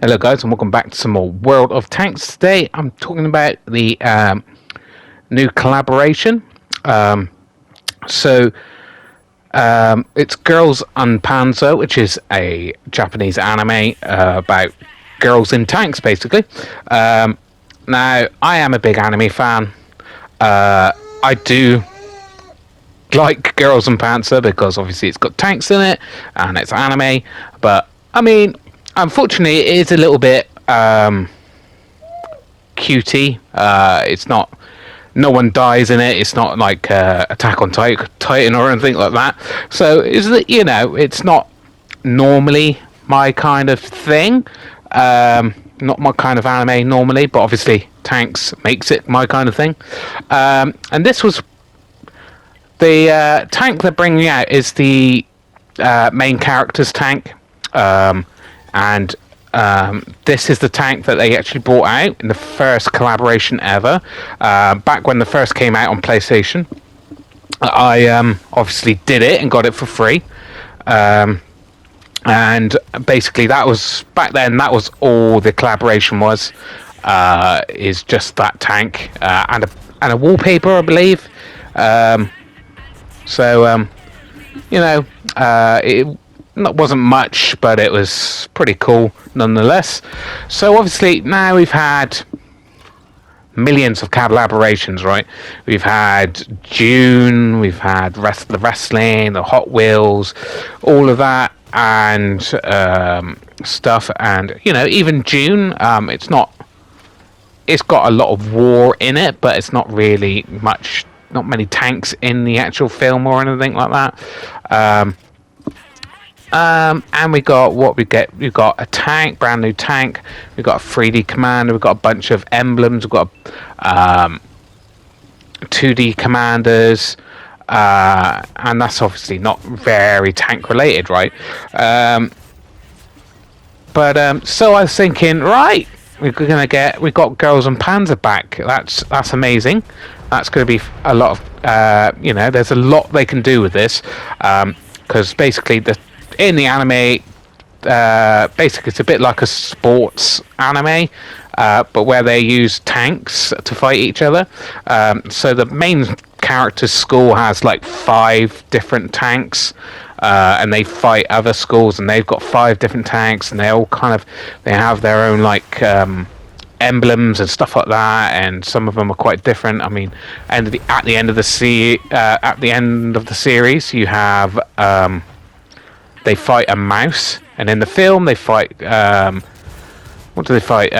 Hello, guys, and welcome back to some more World of Tanks. Today, I'm talking about the new collaboration. Um, so, it's Girls Und Panzer, which is a Japanese anime about girls in tanks, basically. Now, I am a big anime fan. I do like Girls and Panzer because obviously it's got tanks in it and it's anime. But I mean, unfortunately, it is a little bit cutie. It's not. No one dies in it. It's not like Attack on Titan or anything like that. So it's not normally my kind of thing. Not my kind of anime normally, but obviously tanks makes it my kind of thing. And this was the tank they're bringing out is the main character's tank, and this is the tank that they actually brought out in the first collaboration ever. Back when the first came out on PlayStation, I obviously did it and got it for free. And basically, that was back then. That was all the collaboration was. Is just that tank and a wallpaper, I believe. So, it wasn't much, but it was pretty cool nonetheless. So obviously now we've had millions of collaborations, right? We've had June, we've had the wrestling, the Hot Wheels, all of that, and stuff. And even June, it's got a lot of war in it, but it's not really much. Not many tanks in the actual film or anything like that. And we got what we get. We've got a tank, brand new tank. We've got a 3D commander. We've got a bunch of emblems. We've got 2D commanders, and that's obviously not very tank related, right? But so I was thinking, right, we got Girls and Panzer back. That's amazing. That's going to be a lot of there's a lot they can do with this, because basically in the anime, basically it's a bit like a sports anime, but where they use tanks to fight each other. So the main character's school has like 5 different tanks, and they fight other schools, and they've got 5 different tanks, and they have their own like emblems and stuff like that, and some of them are quite different. I mean, at the end of the series, you have they fight a mouse, and in the film they fight what do they fight?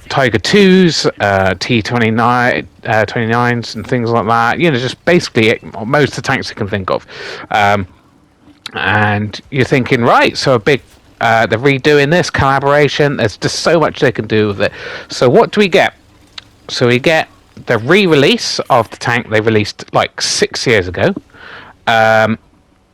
Tiger 2s, T-29, 29s, and things like that. Just basically most of the tanks you can think of. And you're thinking, right? So they're redoing this collaboration. There's just so much they can do with it. So what do we get? So we get the re-release of the tank they released like 6 years ago.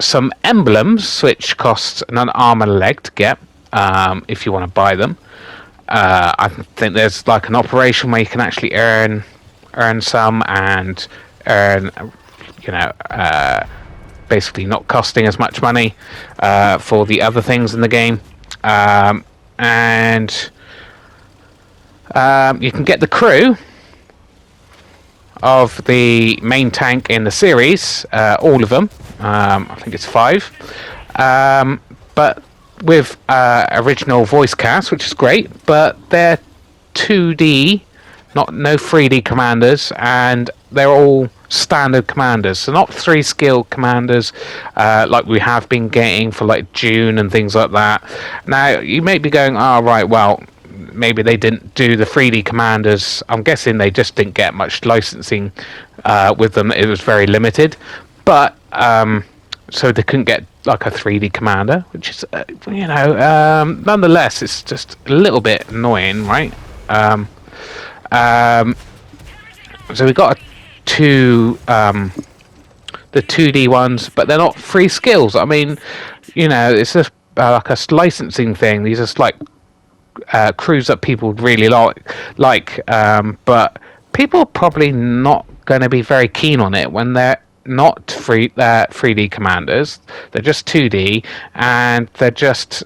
Some emblems, which cost an arm and a leg to get, if you want to buy them. I think there's like an operation where you can actually earn some and earn, basically not costing as much money for the other things in the game, and you can get the crew of the main tank in the series, all of them. I think it's 5, but with original voice cast, which is great, but they're 2D, no 3D commanders, and they're all standard commanders, so not 3 skill commanders like we have been getting for like June and things like that. Now you may be going, oh right, well maybe they didn't do the 3D commanders. I'm guessing they just didn't get much licensing with them. It was very limited, but so they couldn't get like a 3D commander, which is nonetheless it's just a little bit annoying, right? So we got the 2D ones, but they're not 3 skills. I mean, it's just like a licensing thing. These are just like crews that people really like, but people are probably not going to be very keen on it when they're not 3D commanders. They're just 2D, and they're just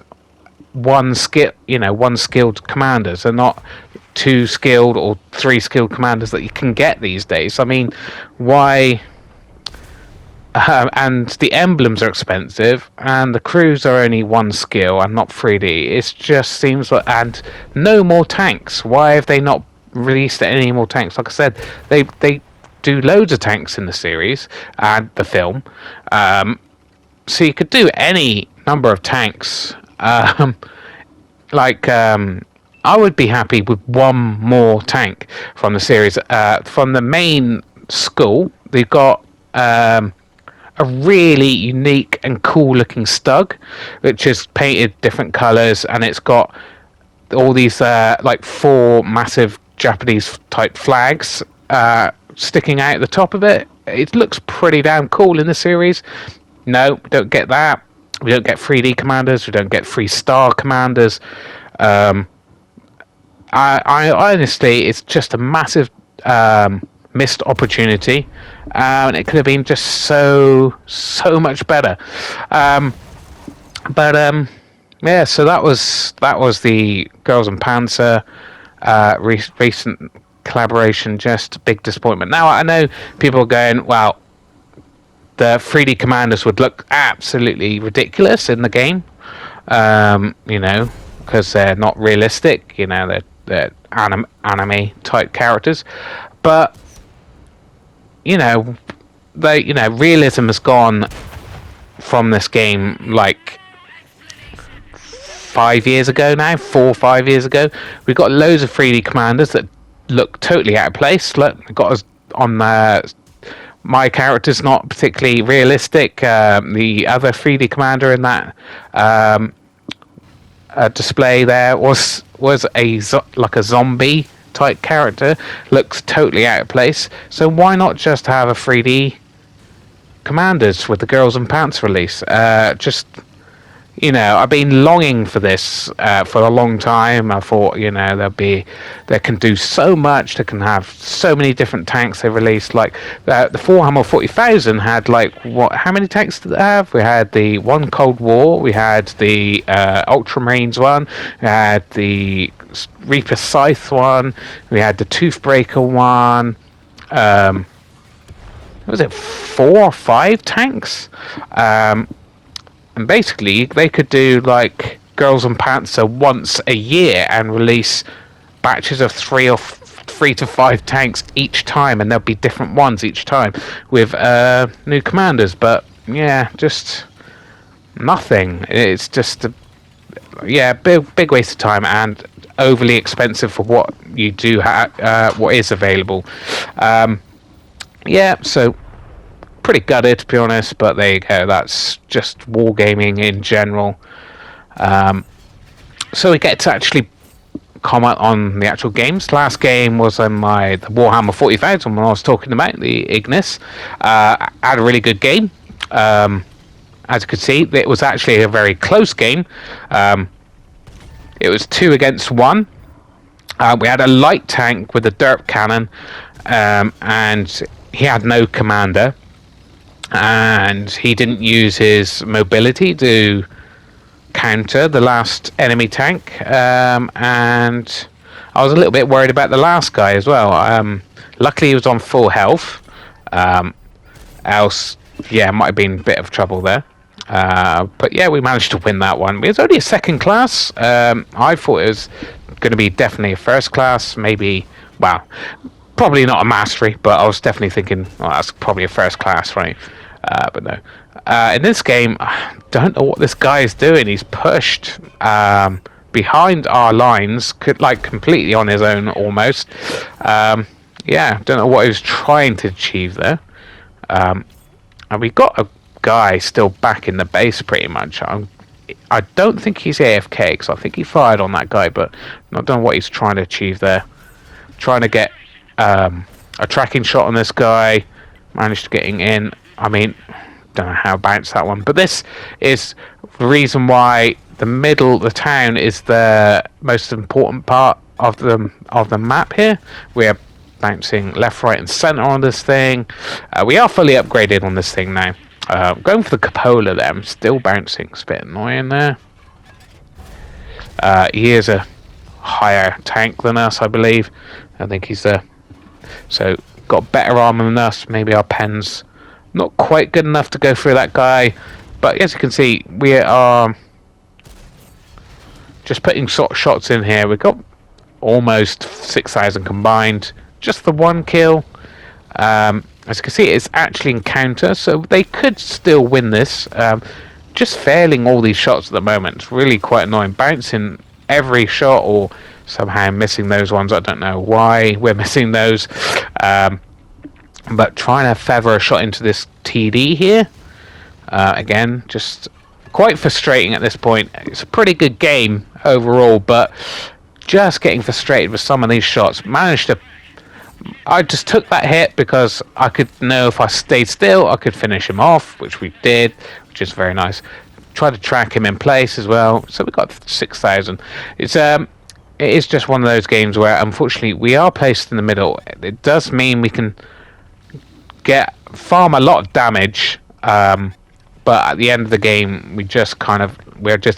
one skill, one skilled commanders. They're not two skilled or three skilled commanders that you can get these days. I mean, why? And the emblems are expensive, and the crews are only one skill and not 3D. It just seems like, and no more tanks. Why have they not released any more tanks? Like I said, they do loads of tanks in the series and the film, so you could do any number of tanks. I would be happy with one more tank from the series. From the main school, they've got a really unique and cool looking Stug, which is painted different colours, and it's got all these like 4 massive Japanese type flags sticking out the top of it. It looks pretty damn cool in the series. No, we don't get that. We don't get 3D commanders. We don't get 3-star commanders. I honestly, it's just a massive missed opportunity, and it could have been just so much better. Yeah, so that was the Girls and Panzer recent collaboration. Just a big disappointment. Now I know people are going, well, the 3D commanders would look absolutely ridiculous in the game, because they're not realistic. They're anime type characters, but realism has gone from this game like 5 years ago now, 4 or 5 years ago. We've got loads of 3D commanders that look totally out of place. Look, got us on my character's not particularly realistic. The other 3D commander in that display there was like a zombie type character. Looks totally out of place. So why not just have a 3D commanders with the Girls and Pants release? I've been longing for this for a long time. I thought, they can do so much. They can have so many different tanks they released. Like the Warhammer 40,000 had how many tanks did they have? We had the one Cold War. We had the Ultramarines one. We had the Reaper Scythe one. We had the Toothbreaker one. Was it 4 or 5 tanks? And basically, they could do like Girls and Panzer once a year and release batches of 3 to 5 tanks each time, and there'll be different ones each time with new commanders. But yeah, just nothing. It's just big waste of time and overly expensive for what you do what is available. So pretty gutted, to be honest, but there you go. That's just wargaming in general. So we get to actually comment on the actual games. Last game was on the Warhammer 40,000 when I was talking about the Ignis. Had a really good game. As you could see, it was actually a very close game. It was 2 against 1. We had a light tank with a derp cannon, and he had no commander. And he didn't use his mobility to counter the last enemy tank, and I was a little bit worried about the last guy as well. Luckily he was on full health, else it might have been a bit of trouble there, but yeah, we managed to win that one. It was only a second class. I thought it was going to be definitely a first class, maybe, well, probably not a mastery, but I was definitely thinking, well, that's probably a first class, right? But no. In this game, I don't know what this guy is doing. He's pushed behind our lines, completely on his own almost. Don't know what he was trying to achieve there. And we got a guy still back in the base pretty much. I don't think he's AFK, because I think he fired on that guy, but I don't know what he's trying to achieve there. Trying to get a tracking shot on this guy. Managed to getting in. I mean, don't know how I bounced that one, but this is the reason why the town is the most important part of the map here. We are bouncing left, right, and center on this thing. We are fully upgraded on this thing now. Going for the cupola there. I'm still bouncing. It's a bit annoying there. He is a higher tank than us, I believe. I think he's so got better armor than us. Maybe our pen's not quite good enough to go through that guy, but as you can see, we are just putting shots in here. We've got almost 6,000 combined. Just the one kill. As you can see, it's actually encounter, so they could still win this. Just failing all these shots at the moment. It's really quite annoying. Bouncing every shot or somehow missing those ones. I don't know why we're missing those. But trying to feather a shot into this TD here. Again, just quite frustrating at this point. It's a pretty good game overall, but just getting frustrated with some of these shots. I just took that hit because I could know if I stayed still, I could finish him off, which we did, which is very nice. Try to track him in place as well. So we got 6,000. It is just one of those games where, unfortunately, we are placed in the middle. It does mean we can farm a lot of damage, but at the end of the game, we're just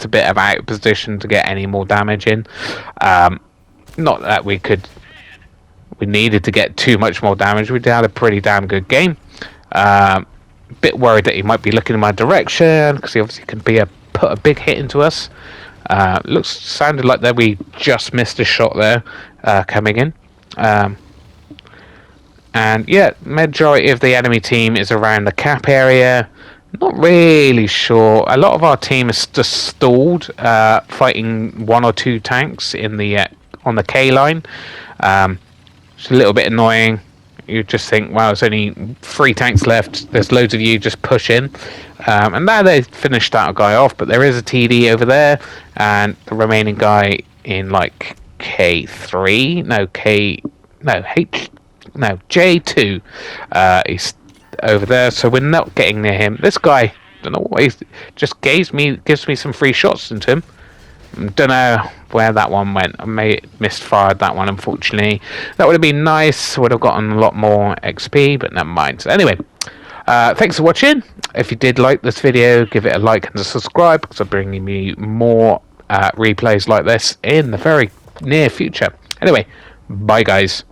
a bit of out of position to get any more damage in. Not that we needed to get too much more damage. We had a pretty damn good game. Bit worried that he might be looking in my direction because he obviously can put a big hit into us. Sounded like that we just missed a shot there coming in. And yeah, majority of the enemy team is around the cap area. Not really sure. A lot of our team is just stalled, fighting one or two tanks in on the K line. It's a little bit annoying. You just think, wow, there's only 3 tanks left. There's loads of you, just push in. And now they've finished that guy off, but there is a TD over there, and the remaining guy in like J2 is over there, so we're not getting near him. This guy, don't know what, he just gives me some free shots into him. Don't know where that one went. I may have misfired that one, unfortunately. That would have been nice. Would have gotten a lot more XP, but never mind. So anyway, thanks for watching. If you did like this video, give it a like and a subscribe, because I'm bringing you more replays like this in the very near future. Anyway, bye guys.